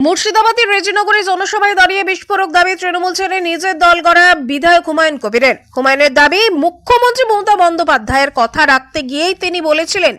মুর্শিদাবাদের রেজিনগরে জনসভায় দাঁড়িয়ে বিস্ফোরক দাবি তৃণমূল ছেড়ে নিজের দল গড়া বিধায়ক হুমায়ুন কবিরের। হুমায়ুনের দাবি, মুখ্যমন্ত্রী মমতা বন্দ্যোপাধ্যায়ের কথা রাখতে গিয়েই তিনি বলেছিলেন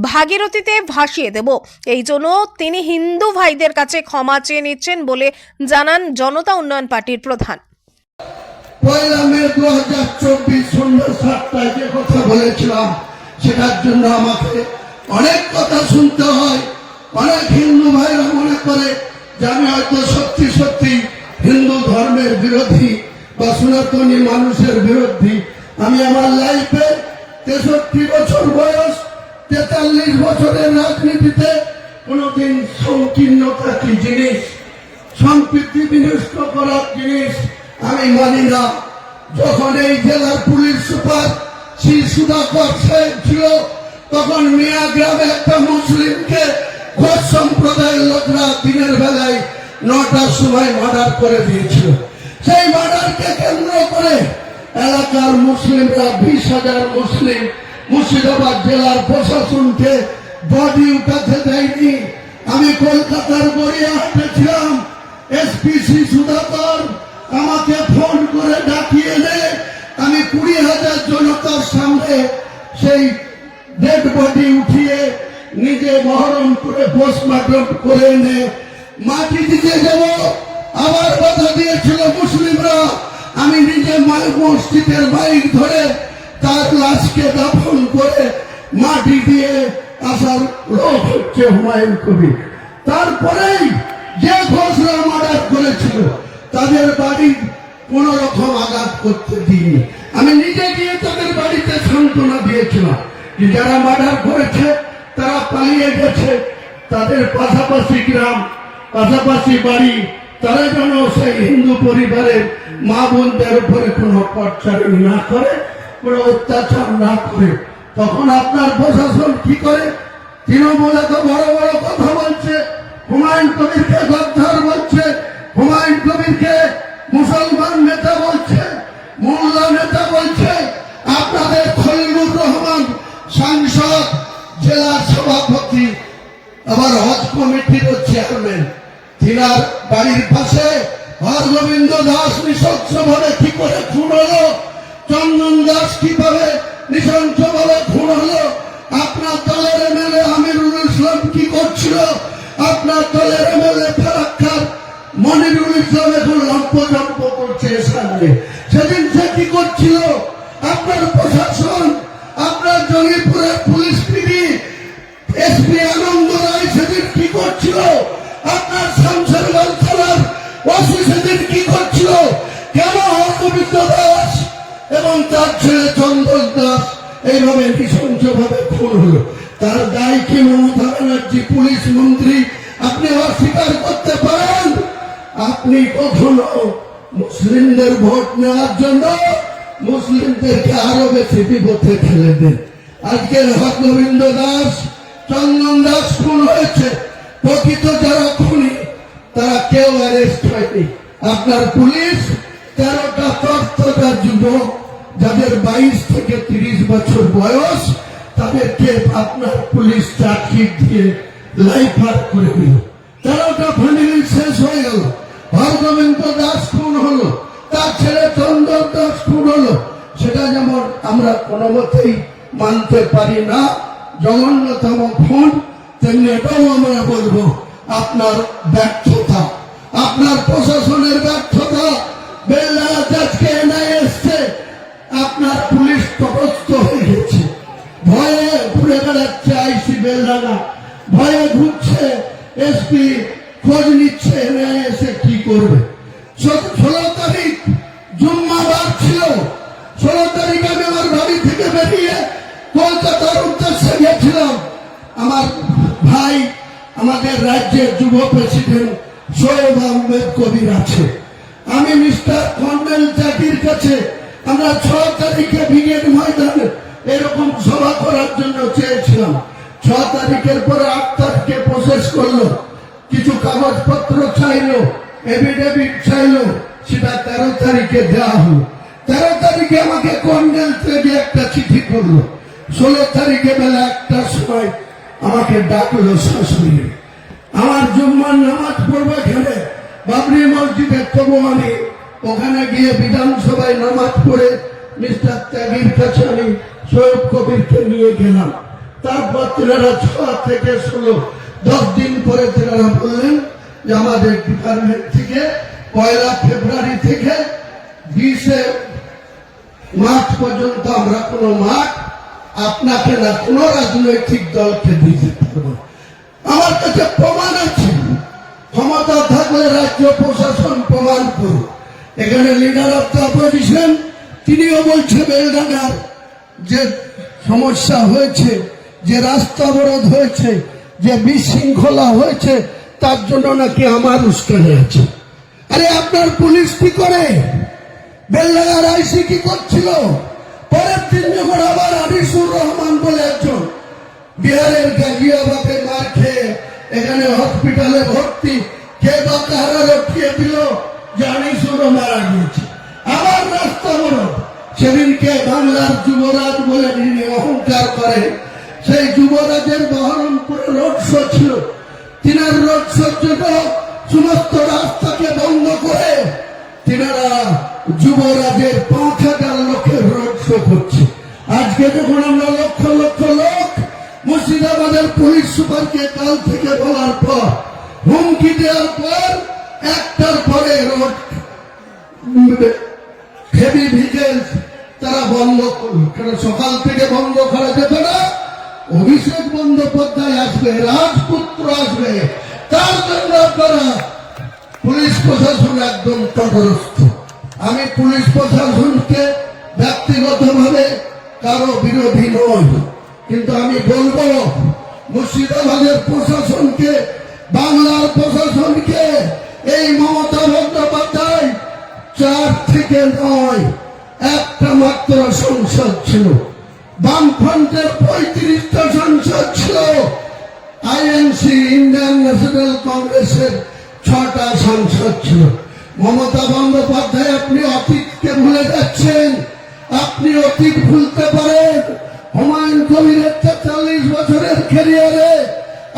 ভাগীরথীতে ভাসিয়ে দেব। এই জন্য তিনি হিন্দু ভাইদের কাছে ক্ষমা চেয়ে নিচ্ছেন বলে জানান জনতা উন্নয়ন পার্টির প্রধান। পয়লা মে 2024 সন্ধ্যা 7টায় যে কথা বলেছিলাম সেটার জন্য আমাকে অনেক কথা শুনতে হয়। অনেক হিন্দু ভাইরা মনে করে যে আমি হয়তো সত্যি সত্যি হিন্দু ধর্মের বিরোধী বা সনাতনী মানুষের বিরোধী। আমি আমার লাইফে 63 বছর বয়স, 43 বছরের রাজনীতিতে কোনদিন সংকীর্ণতা কি জিনিস, সম্প্রীতি বিনষ্ট করার জিনিস আমি মানি না। যখন এই জেলার পুলিশ সুপার শ্রী সুধাকর সাহেব ছিল, তখন মিয়া গ্রামে একটা মুসলিমকে ঘোষ সম্প্রদায়ের লোকরা দিনের বেলায় 9টার সময় মার্ডার করে দিয়েছিল। সেই মার্ডারকে কেন্দ্র করে এলাকার মুসলিমরা 20,000 মুসলিম মুর্শিদাবাদ জেলার প্রশাসনকে বডি উঠাতে দেয়নি। আমি কলকাতার গড়িয়াহাটে ছিলাম, এসপিসি সুধাকর আমাকে ফোন করে ডাকিয়ে এনে আমি 20,000 জনতার সামনে সেই ডেড বডি উঠিয়ে নিজে মহরম করে পোস্টমর্টম করে এনে মাটি দিতে যাব। আবার বাধা দিয়েছিল মুসলিমরা। আমি নিজে মসজিদের মাইক ধরে তার লাশকে দাফন করে মাটি দিয়ে আসার লোক হচ্ছে হুমায়ুন কবির। তারপরেই যে ঘোষরা মার্ডার করেছিল তাদের বাড়ি কোন রকম আঘাত করতে দিইনি। আমি নিজে গিয়ে তাদের বাড়িতে সান্ত্বনা দিয়েছিলাম যে যারা মার্ডার করেছে তারা পালিয়ে গেছে, তাদের পাশাপাশি গ্রাম, পাশাপাশি বাড়ি, তারা যেন সেই হিন্দু পরিবারের মা বোনদের উপরে কোনো অত্যাচার না করে, কোনো অত্যাচার না করে। তখন আপনার প্রশাসন কি করে? তৃণমূলে তো বড় বড় কথা বলছে, হুমায়ুন কবিরকে গদ্দার বলছে, হুমায়ুন কবিরকে মুসলমান নেতা বলছে, মোল্লা নেতা বলছে। আপনাদের খলিলুর রহমান সাংসদ, জেলার সভাপতি, আবার হজ কমিটির চেয়ারম্যান, তিনার বাড়ির পাশে হরগোবিন্দ দাস নৃশংসভাবে কি করে খুন হলো, চন্দন দাস কিভাবে নৃশংসভাবে খুন হলো, আপনার দলের এমএলএ আমিরুল ইসলাম কি করছিল, আপনার দলের এমএলএ ফারাক্কার মনিরুল ইসলাম এখন লম্পজম্প করছে সামনে। সেদিন সে কি করছিল? আপনার প্রশাসন, আপনার জঙ্গিপুরের পুলিশ পিডি এসপি আনন্দ রায় সেদিন কি করছিল? আপনার শামশেরগঞ্জ থানার ওসি সেদিন কি করছিল? কেন হরগোবিন্দ দাস এবং তার ছেলে চন্দন দাস এইভাবে নৃশংসভাবে খুন হলো? তার দায় কি মমতা ব্যানার্জি পুলিশ মন্ত্রী আপনি অস্বীকার করতে পারেন? আপনি কখনো মুসলিমদের ভোট নেওয়ার জন্য মুসলিমদেরকে আরো বেশি বিপদে ফেলে দেন। আজকের হরগোবিন্দ দাস, চন্দন দাস খুন হয়েছে, প্রকৃত যারা খুনি তারা কেউ অ্যারেস্ট হয়নি। আপনার পুলিশ 13টা তর্তটা যুবক যাদের 22 থেকে 30 বছর বয়স, তাদেরকে আপনার পুলিশ চাকরি দিয়ে লাইফ আর করে দিল। 13টা ফ্যামিলি শেষ হয়ে গেল। হরগোবিন্দ দাস খুন হলো, তার ছেলে চন্দন দাস খুন হলো। সেটা যেমন আমরা কোনো মতেই মানতে পারি না, জঘন্যতম খুন, তেমনি এটাও আমরা বলবো আপনার ব্যর্থতা, আপনার প্রশাসনের ব্যর্থতা। বেলডাঙা আজকে এনআইএ এসছে, আপনার পুলিশ তটস্থ হয়ে গেছে, ভয়ে ঘুরে বেড়াচ্ছে আইসি বেলডাঙা, ভয়ে ঘুরছে, এসপি খোঁজ নিচ্ছে এনআইএ এসে কি করবে। 16 তারিখ জুম্মাবার ছিল, 16 তারিখ আমি আমার বাড়ি থেকে বেরিয়ে কলকাতার উদ্দেশ্যে গেছিলাম। আমার ভাই, আমাদের রাজ্যের যুব প্রেসিডেন্ট সৈয়দ আহমেদ কবির আছে, আমি মিস্টার কর্নেল জাকির কাছে আমরা 6 তারিখে ব্রিগেড ময়দানে এরকম সভা করার জন্য চেয়েছিলাম। 6 তারিখের পরে 8 তারিখে প্রসেস করলো, কিছু কাগজপত্র চাইলো, এফিডেভিট চাইলো, সেটা 13 তারিখে দেওয়া হলো। 13 তারিখে আমাকে কর্নেল থেকে একটা চিঠি করলো। 16 তারিখে বেলা 1টার সময় আমাকে ডাকলো শাশুড়ি। আমার জুম্মার নামাজ পড়বো এখানে বাবরি মসজিদে, তবু আমি ওখানে গিয়ে বিধানসভায় নামাজ পড়ে মিস্টার ত্যাগীর কাছে আমি সৈয়দ কবিরকে নিয়ে গেলাম। তারপর তেনারা 6 থেকে 10 দিন পরে তেনারা বললেন যে আমাদের ডিপার্টমেন্ট থেকে 1 ফেব্রুয়ারি থেকে 20 মার্চ পর্যন্ত আমরা কোনো মাঠ আপনাকে না কোনো রাজনৈতিক দলকে দিতে পারবো। আমার কাছে প্রমাণ আছে, ক্ষমতা থাকলে রাজ্য প্রশাসন প্রমাণ করুন। এখানে লিডার অফ দ্য অপোজিশন তিনিও বলছে বেলডাঙ্গার যে সমস্যা হয়েছে, যে রাস্তা অবরোধ হয়েছে, যে বিশৃঙ্খলা হয়েছে, তার জন্য নাকি আমার উস্কানি আছে। আরে আপনার পুলিশ কি করে? বেলডাঙ্গার আইসি কি করছিল? পরের দিন যখন আবার আনিসুর রহমান বলে একজন বিহারের গাজিয়াবাদে মার খেয়ে এখানে হসপিটালে ভর্তি, কে বা কাহারা রক্ষিয়ে দিল যে আনিসুর মারা গিয়েছে। আবার রাস্তা বড় সেদিনকে বাংলার যুবরাজ বলে যিনি অহংকার করে, সেই যুবরাজের বহরমপুরে রোড শো ছিল। তিনার রোড শোর জন্য সমস্ত রাস্তাকে বন্ধ করে তিনারা যুবরাজের 5,000 লোকের রোড শো করছে। আজকে যখন আমরা লক্ষ লক্ষ লোক মুর্শিদাবাদের পুলিশ সুপারকে কাল থেকে বলার পর, হুমকি দেওয়ার পর, একটার পরে রোড হেভি ভিজিলেন্স তারা বন্ধ করল। কারণ সকাল থেকে বন্ধ করা যেত না। অভিষেক বন্দ্যোপাধ্যায় আসবে, রাজপুত্র আসবে, তার জন্য আপনারা পুলিশ প্রশাসন একদম তটস্থ। আমি পুলিশ প্রশাসনকে ব্যক্তিগতভাবে কারো বিরোধী নই, কিন্তু আমি বলবো মুর্শিদাবাদের প্রশাসনকে, বাংলার প্রশাসনকে, এই মমতা বন্দ্যোপাধ্যায় 4 থেকে 9 একটা মাত্র সংসদ ছিল, বামফ্রন্টের 35টা সংসদ ছিল, আইএনসি ইন্ডিয়ান ন্যাশনাল কংগ্রেসের 6টা সংসদ ছিল। মমতা বন্দ্যোপাধ্যায় আপনি অতীতকে ভুলে যাচ্ছেন। আপনি অতীত ভুলতে পারেন। হুমায়ুন কবিরের 40 বছরের ক্যারিয়ারে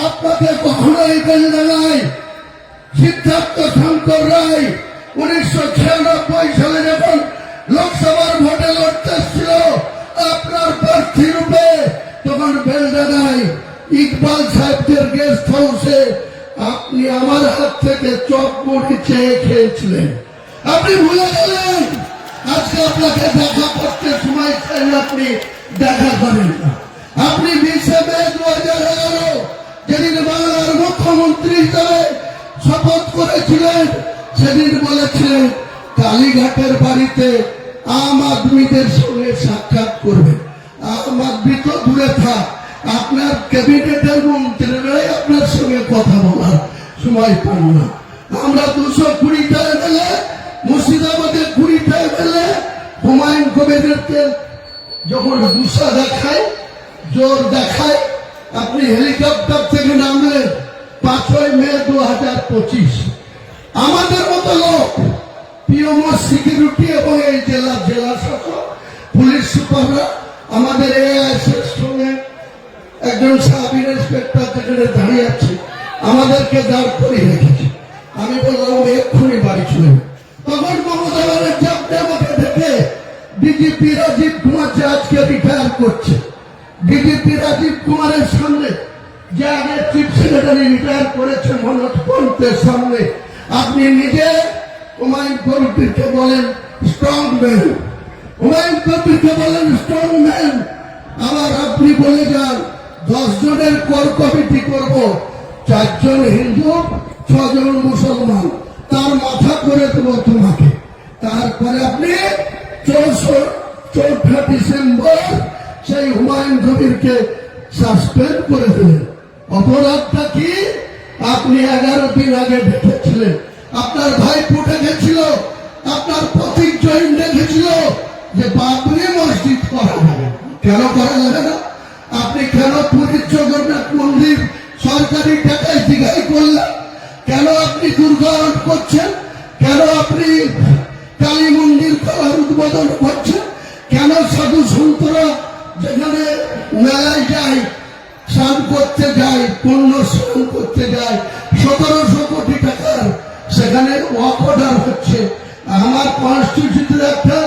আপনাকে কখনোই বেলডাঙ্গায় সিদ্ধার্থ শঙ্কর রায় 1996 সালে যখন লোকসভার ভোটে লড়তে ছিল আপনার প্রার্থী রূপে, তখন বেলডাঙ্গায় ইকবাল সাহেবদের গেস্ট হাউসে আপনি আমার হাত থেকে চপ মুড়ি চেয়ে খেয়েছিলেন। আপনি ভুলে গেলেন। আজকে আপনাকে দেখা করতে সময় চাইলে আপনি দেখা করেন না। আপনি 20 মে 2011 যেদিন বাংলার মুখ্যমন্ত্রী হিসাবে শপথ করেছিলেন, সেদিন বলেছিলেন কালীঘাটের বাড়িতে আম আদমিদের সঙ্গে সাক্ষাৎ করবেন। আম আদমি তো দূরে থাক, আপনার ক্যাবিনেটের মন্ত্রীরাই আপনার সঙ্গে কথা বলার সময় পান না। আমরা 220টা এমএলএ, মুর্শিদাবাদে 20টা এমএলএ হুমায়ুন কবিরকে যখন গুসা দেখায়, জোর দেখায়, আপনি হেলিকপ্টার থেকে নামলেন 5 মে 2025। আমাদের মতো লোক পিএমও সিকিউরিটি এবং এই জেলা শাসক পুলিশ সুপাররা আমাদের এআইএসের সঙ্গে একজন সাব ইন্সপেক্টর যেখানে দাঁড়িয়ে আছে আমাদেরকে দাঁড় করিয়ে রেখেছে। আমি বললাম এক্ষুনি বাড়ি চলে। তখন মমতা ব্যানার্জি আমাকে দেখে ডিজিপি রাজীব কুমার যে আজকে রিটায়ার করছে, ডিজিপি রাজীব কুমারের সামনে, যে আগে চিফ সেক্রেটারি রিটায়ার করেছে মনোজ পন্থের সামনে, আপনি নিজে হুমায়ুন কবিরকে বলেন স্ট্রং ম্যান, হুমায়ুন কবিরকে বলেন স্ট্রং ম্যান। আবার আপনি বলে যান 10 জনের কোর কমিটি করব, 4 জন হিন্দু, 6 জন মুসলমান, তার মাথা করে দেবো তোমাকে। তারপরে আপনি 4 ডিসেম্বর সেই হুমায়ুন কবিরকে সাসপেন্ড করে দিলেন। অপরাধটা কি? আপনি 11 দিন আগে দেখেছিলেন, আপনার ভাই ফুটে গেছিল, আপনার প্রতীক জৈন দেখেছিল যে বাবরি মসজিদ করা যাবে। কেন করা যাবে না? আপনি কেন পুরীর জগন্নাথ মন্দির সরকারি টাকায় দিঘাই করলেন? কেন আপনি দুর্গায়ন করছেন? কেন আপনি কালী মন্দির করার উদ্বোধন করছেন? কেন সাধু সন্তরা যেখানে মেলায় যায়, স্নান করতে যায়, পুণ্য স্নান করতে যায়, 1700 কোটি টাকার সেখানে ওয়াক অর্ডার হচ্ছে। আমার কনস্টিটিউশনের একটা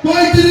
35